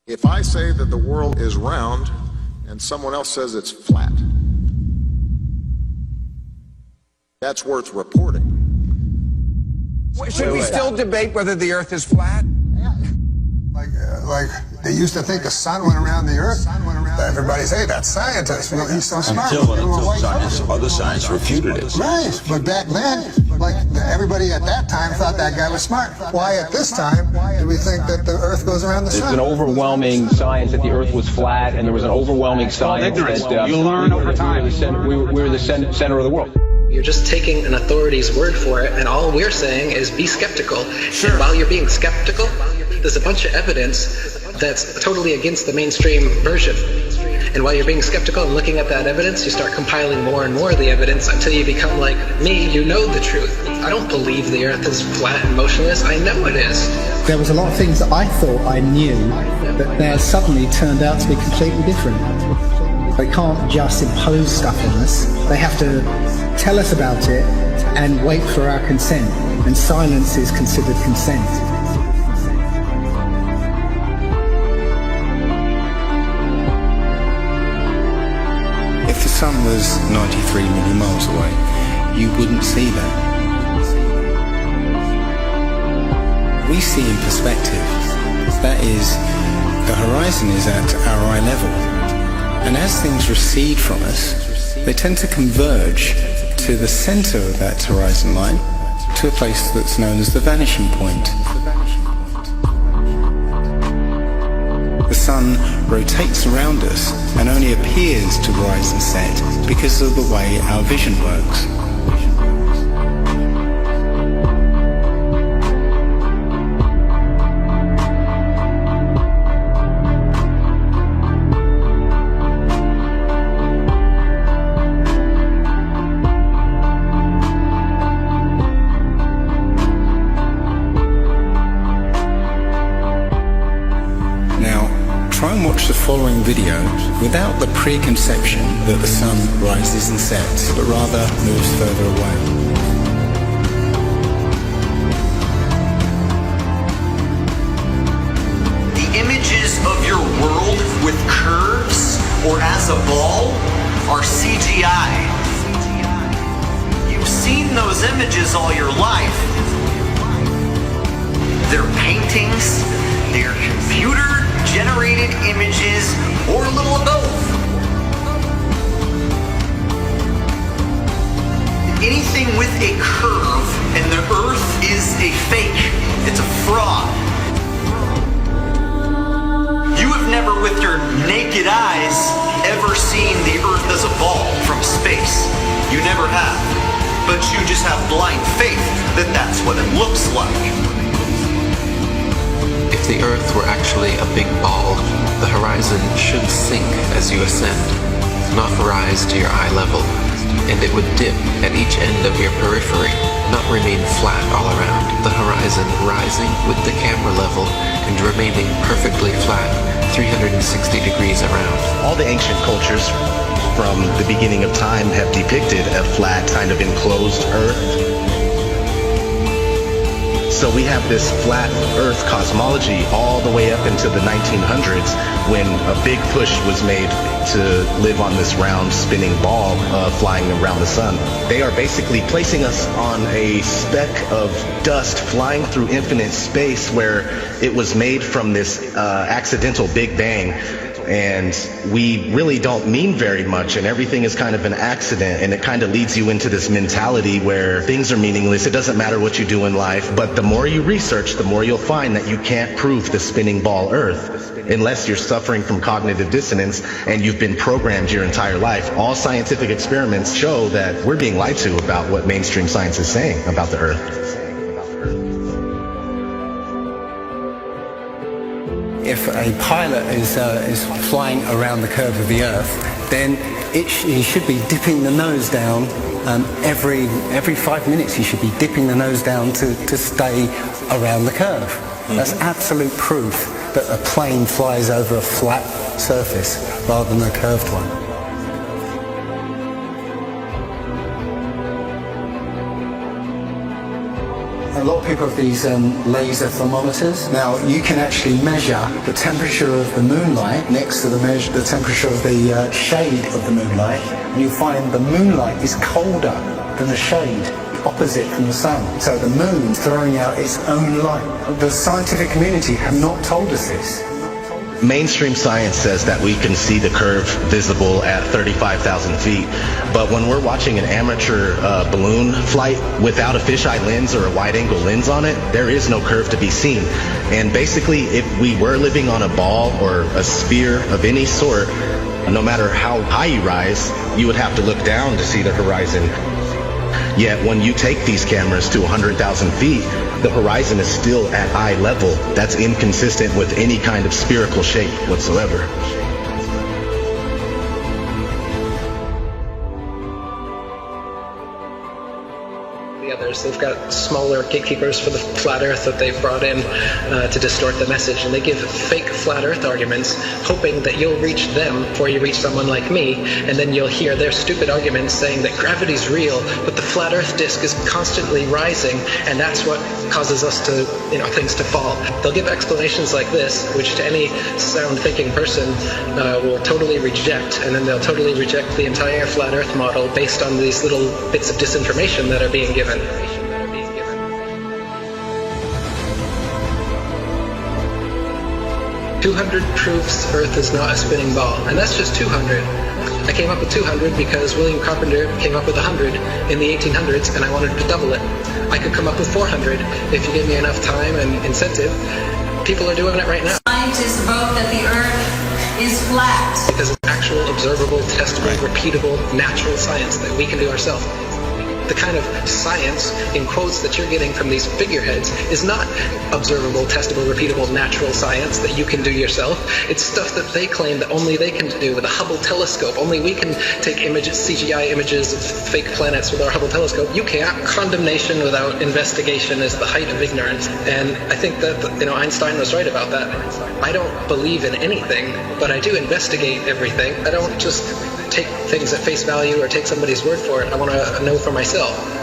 If I say that the world is round and someone else says it's flat, that's worth reporting. Should we still debate whether the Earth is flat? Like they used to think the sun went around the Earth. Everybody's, hey, that's scientists. You know, he's so smart. Until other science refuted it. Right, but back then, like everybody at that time thought that guy was smart. Why at this time do we think that the Earth goes around the sun? There's an overwhelming science that the Earth was flat, and there was an overwhelming science that you learn over time. we were the center of the world. You're just taking an authority's word for it, and all we're saying is be skeptical. Sure. And while you're being skeptical, there's a bunch of evidence that's totally against the mainstream version. And while you're being skeptical and looking at that evidence, you start compiling more and more of the evidence until you become like me, you know the truth. I don't believe the Earth is flat and motionless. I know it is. There was a lot of things that I thought I knew that now suddenly turned out to be completely different. They can't just impose stuff on us. They have to tell us about it and wait for our consent. And silence is considered consent. If the sun was 93 million miles away, you wouldn't see that. We see in perspective. That is, the horizon is at our eye level. And as things recede from us, they tend to converge to the center of that horizon line, to a place that's known as the vanishing point. The sun rotates around us and only appears to rise and set because of the way our vision works. Try and watch the following video without the preconception that the sun rises and sets, but rather moves further away. The images of your world with curves or as a ball are CGI. You've seen those images all your life. They're paintings, they're computer-generated images, or a little of both. Anything with a curve and the Earth is a fake. It's a fraud. You have never, with your naked eyes, ever seen the Earth as a ball from space. You never have. But you just have blind faith that that's what it looks like. If the Earth were actually a big ball, the horizon should sink as you ascend, not rise to your eye level, and it would dip at each end of your periphery, not remain flat all around, the horizon rising with the camera level and remaining perfectly flat 360 degrees around. All the ancient cultures from the beginning of time have depicted a flat, kind of enclosed Earth. So we have this flat Earth cosmology all the way up into the 1900s when a big push was made to live on this round spinning ball flying around the sun. They are basically placing us on a speck of dust flying through infinite space where it was made from this accidental Big Bang. And we really don't mean very much, and everything is kind of an accident, and it kind of leads you into this mentality where things are meaningless. It doesn't matter what you do in life, but the more you research, the more you'll find that you can't prove the spinning ball Earth unless you're suffering from cognitive dissonance and you've been programmed your entire life. All scientific experiments show that we're being lied to about what mainstream science is saying about the Earth. If a pilot is flying around the curve of the Earth, then he should be dipping the nose down every 5 minutes. He should be dipping the nose down to stay around the curve. That's absolute proof that a plane flies over a flat surface rather than a curved one. A lot of people have these laser thermometers. Now, you can actually measure the temperature of the moonlight next to the temperature of the shade of the moonlight, and you find the moonlight is colder than the shade opposite from the sun. So the moon is throwing out its own light. The scientific community have not told us this. Mainstream science says that we can see the curve visible at 35,000 feet, but when we're watching an amateur balloon flight without a fisheye lens or a wide-angle lens on it, there is no curve to be seen. And basically, if we were living on a ball or a sphere of any sort, no matter how high you rise, you would have to look down to see the horizon. Yet when you take these cameras to 100,000 feet, the horizon is still at eye level. That's inconsistent with any kind of spherical shape whatsoever. The others, they've got smaller gatekeepers for the flat earth that they've brought in to distort the message, and they give fake flat earth arguments hoping that you'll reach them before you reach someone like me, and then you'll hear their stupid arguments saying that gravity's real, but the flat earth disk is constantly rising, and that's what causes us to, things to fall. They'll give explanations like this, which to any sound thinking person will totally reject, and then they'll totally reject the entire flat earth model based on these little bits of disinformation that are being given. 200 proofs Earth is not a spinning ball, and that's just 200. I came up with 200 because William Carpenter came up with 100 in the 1800s, and I wanted to double it. I could come up with 400 if you give me enough time and incentive. People are doing it right now. Scientists vote that the Earth is flat. Because it's actual, observable, testable, repeatable, natural science that we can do ourselves. The kind of science, in quotes, that you're getting from these figureheads is not observable, testable, repeatable, natural science that you can do yourself. It's stuff that they claim that only they can do with a Hubble telescope. Only we can take images, CGI images of fake planets with our Hubble telescope. You can't. Condemnation without investigation is the height of ignorance. And I think that, Einstein was right about that. I don't believe in anything, but I do investigate everything. I don't just take things at face value or take somebody's word for it. I want to know for myself.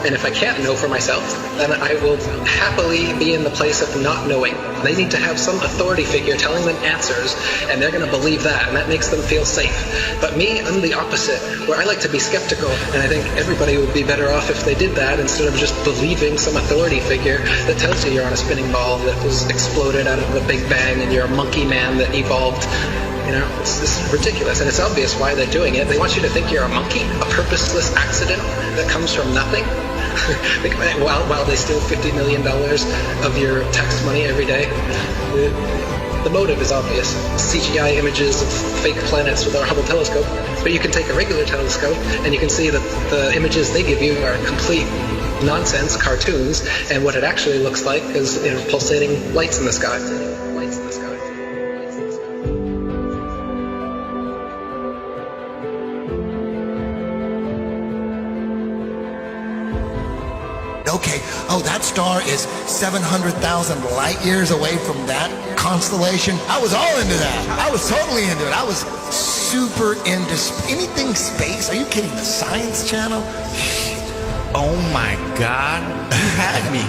And if I can't know for myself, then I will happily be in the place of not knowing. They need to have some authority figure telling them answers, and they're going to believe that, and that makes them feel safe. But me, I'm the opposite, where I like to be skeptical, and I think everybody would be better off if they did that instead of just believing some authority figure that tells you you're on a spinning ball that was exploded out of a big bang and you're a monkey man that evolved. It's ridiculous, and it's obvious why they're doing it. They want you to think you're a monkey, a purposeless accident that comes from nothing. while they steal $50 million of your tax money every day. The motive is obvious. CGI images of fake planets with our Hubble telescope, but you can take a regular telescope and you can see that the images they give you are complete nonsense, cartoons, and what it actually looks like is pulsating lights in the sky. Okay, that star is 700,000 light years away from that constellation. I was all into that. I was totally into it. I was super into anything space. Are you kidding? The Science Channel? Oh my God, you had me.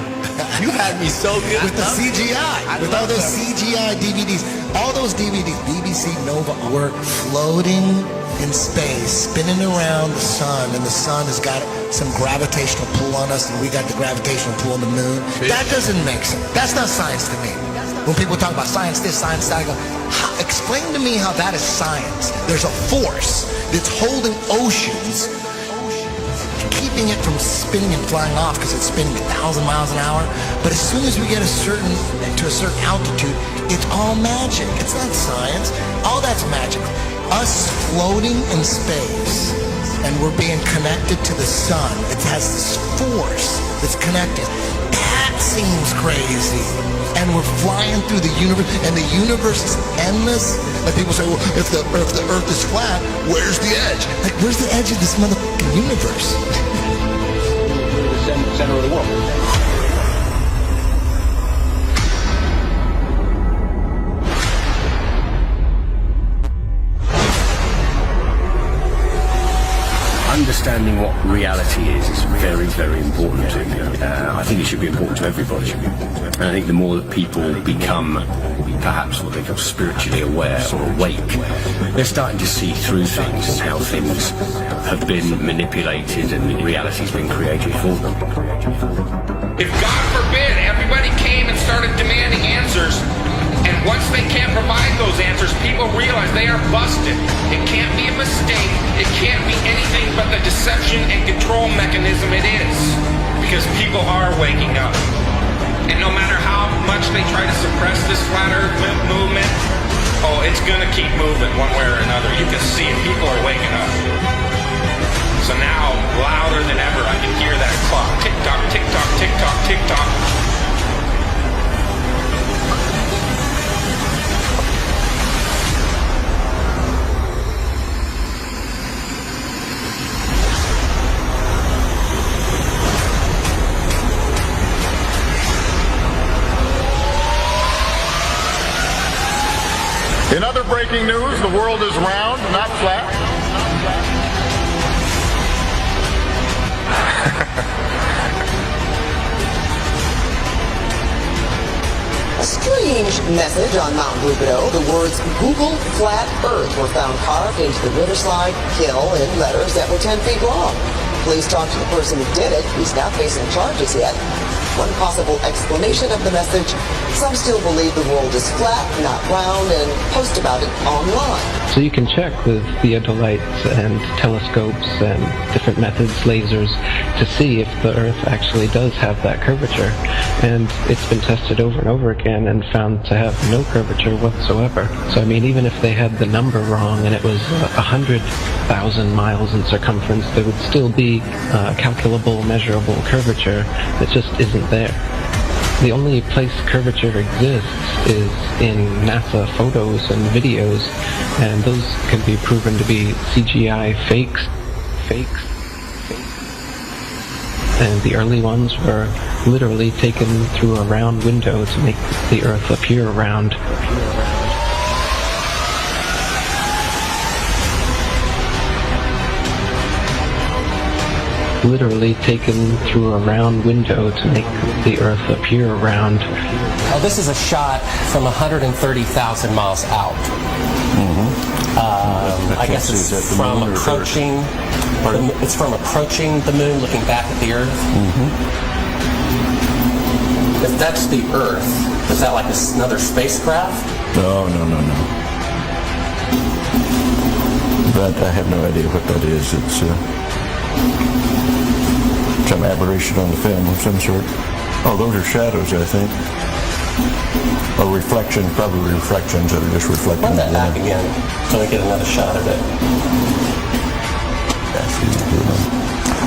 You had me so good. With the CGI, with all those CGI DVDs. All those DVDs, BBC Nova, were floating in space, spinning around the sun, and the sun has got some gravitational pull on us, and we got the gravitational pull on the moon. That doesn't make sense. That's not science to me. When people talk about science this, science that, I go, explain to me how that is science. There's a force that's holding oceans, keeping it from spinning and flying off because it's spinning 1,000 miles an hour. But as soon as we get to a certain altitude, it's all magic. It's not science. All that's magic. Us floating in space, and we're being connected to the sun. It has this force that's connected. That seems crazy. And we're flying through the universe, and the universe is endless. Like people say, well, if the Earth is flat, where's the edge? Like, where's the edge of this motherfucking universe? We're the center of the world. understanding what reality is very, very important to me. I think it should be important to everybody. And I think the more that people become perhaps what they call spiritually aware or awake, they're starting to see through things and how things have been manipulated and reality's been created for them. If God forbid everybody came and started demanding answers, and once they can't provide those answers, people realize they are busted. It can't be a mistake. It can't be anything but the deception and control mechanism it is. Because people are waking up. And no matter how much they try to suppress this flat earth movement, oh, it's gonna keep moving one way or another. You can see it. People are waking up. So now, louder than ever, I can hear that clock. Tick-tock, tick-tock, tick-tock, tick-tock. In other breaking news, the world is round, not flat. A strange message on Mount Rubidoux. The words Google Flat Earth were found carved into the Riverside Hill in letters that were 10 feet long. Police talked to the person who did it. He's not facing charges yet. One possible explanation of the message: some still believe the world is flat, not round, and post about it online. So you can check with theodolites and telescopes and different methods, lasers, to see if the Earth actually does have that curvature. And it's been tested over and over again and found to have no curvature whatsoever. So I mean, even if they had the number wrong and it was 100,000 miles in circumference, there would still be calculable, measurable curvature that just isn't there. The only place curvature exists is in NASA photos and videos, and those can be proven to be CGI fakes. And the early ones were literally taken through a round window to make the Earth appear round. Literally taken through a round window to make the Earth appear round. This is a shot from 130,000 miles out. I guess it's from approaching. It's from approaching the moon, looking back at the Earth. If that's the Earth, is that like another spacecraft? No. But I have no idea what that is. It's some aberration on the film of some sort. Oh, those are shadows, I think. Or reflections, probably reflections that are just reflecting. Run that back again so I get another shot of it.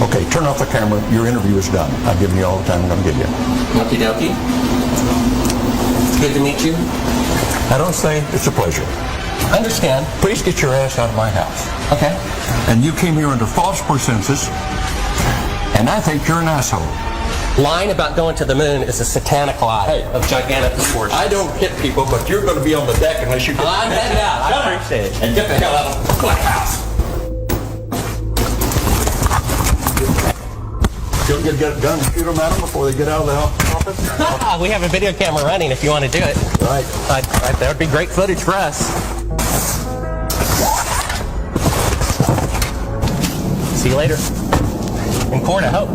Okay, turn off the camera. Your interview is done. I've given you all the time I'm going to give you. Okie dokie. It's good to meet you. I don't say it's a pleasure. I understand. Please get your ass out of my house. Okay. And you came here under false pretenses, and I think you're an asshole. Lying about going to the moon is a satanic lie of gigantic proportions. I don't hit people, but you're going to be on the deck unless you get... I'm heading out. I appreciate it. And get the hell out of my house. You'll get a gun and shoot them at them before they get out of the office? We have a video camera running if you want to do it. Right. That would be great footage for us. See you later. In court, I hope.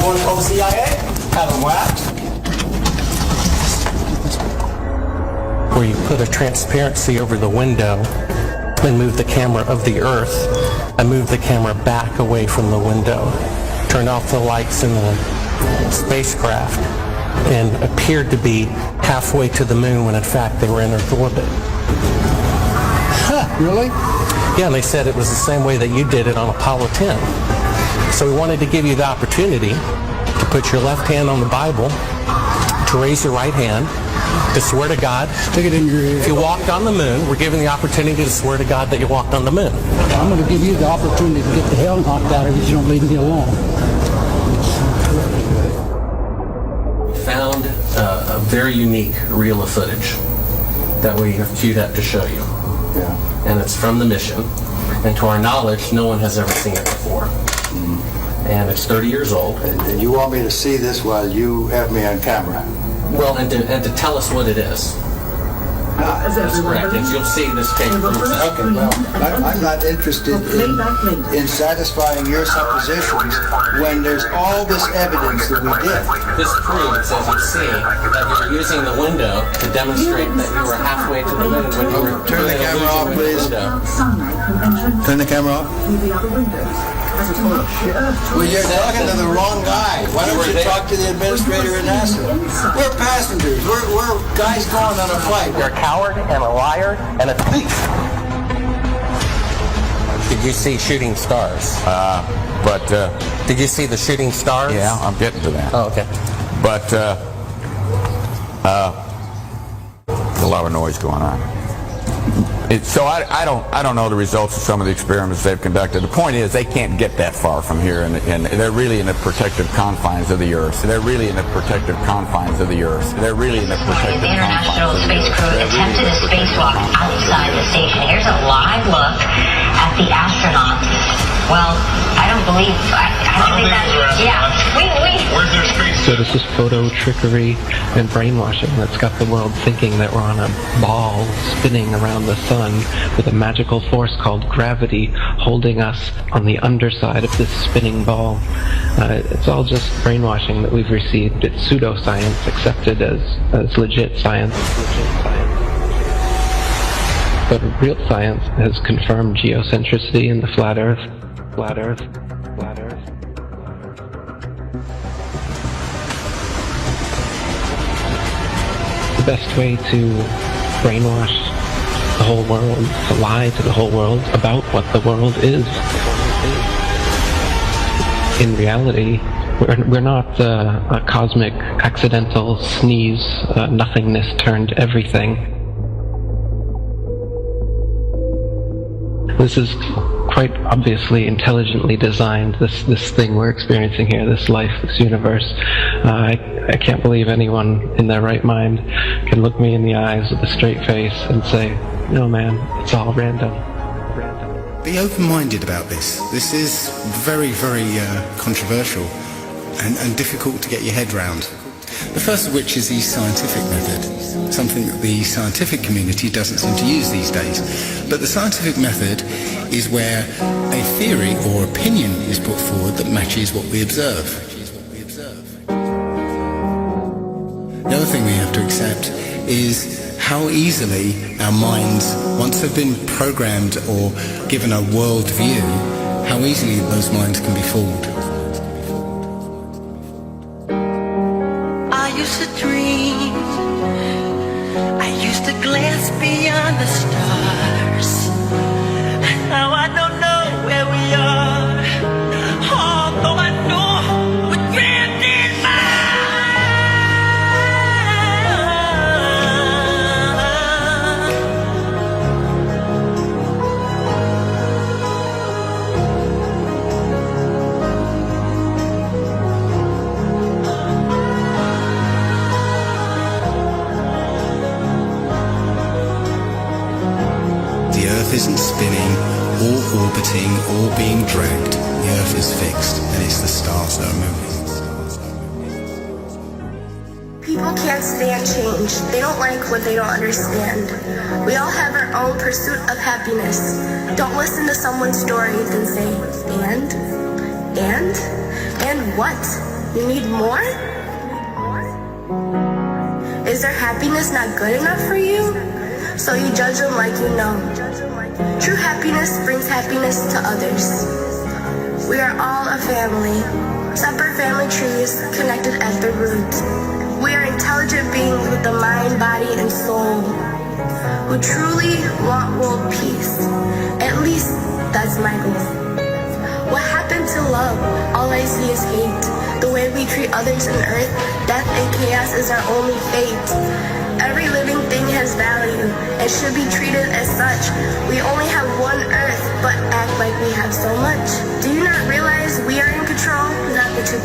Want to call the CIA? Have them whacked. Where you put a transparency over the window and move the camera of the Earth. I moved the camera back away from the window, turned off the lights in the spacecraft, and appeared to be halfway to the moon when in fact they were in Earth orbit. Huh, really? Yeah, and they said it was the same way that you did it on Apollo 10. So we wanted to give you the opportunity to put your left hand on the Bible, to raise your right hand, to swear to God. Stick it in your ear. If you walked on the moon, we're given the opportunity to swear to God that you walked on the moon. I'm going to give you the opportunity to get the hell knocked out of you if you don't leave me alone. Found a very unique reel of footage that we have queued up to show you. Yeah. And it's from the mission. And to our knowledge, no one has ever seen it before. And it's 30 years old. And you want me to see this while you have me on camera? Well, and to tell us what it is. That's correct. And you'll see this tape proves that. Okay, well, I'm not interested in satisfying your suppositions when there's all this evidence that we did. This proves, as you see, that you're using the window to demonstrate that you were halfway to the moon when you were Turn the camera off, please. Turn the camera off. Well, you're talking to the wrong guy. Why don't you talk to the administrator at NASA? We're passengers. We're guys going on a flight. You're a coward and a liar and a thief. Did you see shooting stars? Did you see the shooting stars? Yeah, I'm getting to that. Oh, okay. But there's a lot of noise going on. So I don't know the results of some of the experiments they've conducted. The point is they can't get that far from here, and they're really in the protective confines of the Earth. They're really in the protective confines of the Earth. They're really in the protective International Space Crew attempted a spacewalk outside the station. Here's a live look at the astronauts. Well, I don't believe. I don't think that's. Yeah, where's their space? So this is photo trickery and brainwashing that's got the world thinking that we're on a ball spinning around the sun with a magical force called gravity holding us on the underside of this spinning ball. It's all just brainwashing that we've received. It's pseudoscience accepted as legit science. But real science has confirmed geocentricity in the flat Earth. Flat Earth. Flat Earth. The best way to brainwash the whole world, to lie to the whole world about what the world is. In reality, we're not a cosmic accidental sneeze, nothingness turned everything. This is quite obviously intelligently designed, this thing we're experiencing here, this life, this universe. I can't believe anyone in their right mind can look me in the eyes with a straight face and say, no man, it's all random. Be open-minded about this. This is very, very controversial and difficult to get your head round. The first of which is the scientific method, something that the scientific community doesn't seem to use these days. But the scientific method is where a theory or opinion is put forward that matches what we observe. The other thing we have to accept is how easily our minds, once they've been programmed or given a world view, how easily those minds can be fooled. I used to dream, I used to glance beyond the stars. Now I don't know where we are, although I know we're drifting by. The Earth isn't spinning, or orbiting, or being dragged. The Earth is fixed, and it's the stars that are moving. People can't stand change. They don't like what they don't understand. We all have our own pursuit of happiness. Don't listen to someone's story and say, and? And what? You need more? Is their happiness not good enough for you? So you judge them like you know. True happiness brings happiness to others. We are all a family, separate family trees connected at the roots. We are intelligent beings with the mind, body, and soul, who truly want world peace. At least that's my goal. What happened to love? All I see is hate. The way we treat others on earth, death and chaos is our only fate. Every living thing has value and should be treated as such. We only have one earth, but act like we have so much. Do you not realize we are in control, not the 2%,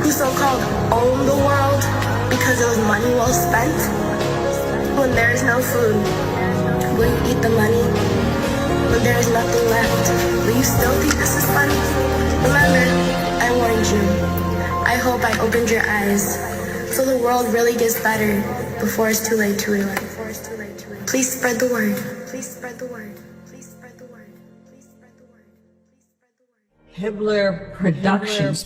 who so-called own the world because it was money well spent? When there is no food, will you eat the money? when there is nothing left, will you still think this is fun? Remember, I warned you. I hope I opened your eyes, so the world really gets better before it's too late to realize. Please spread the word. Please spread the word. Please spread the word. Please spread the word. Hibbler Productions.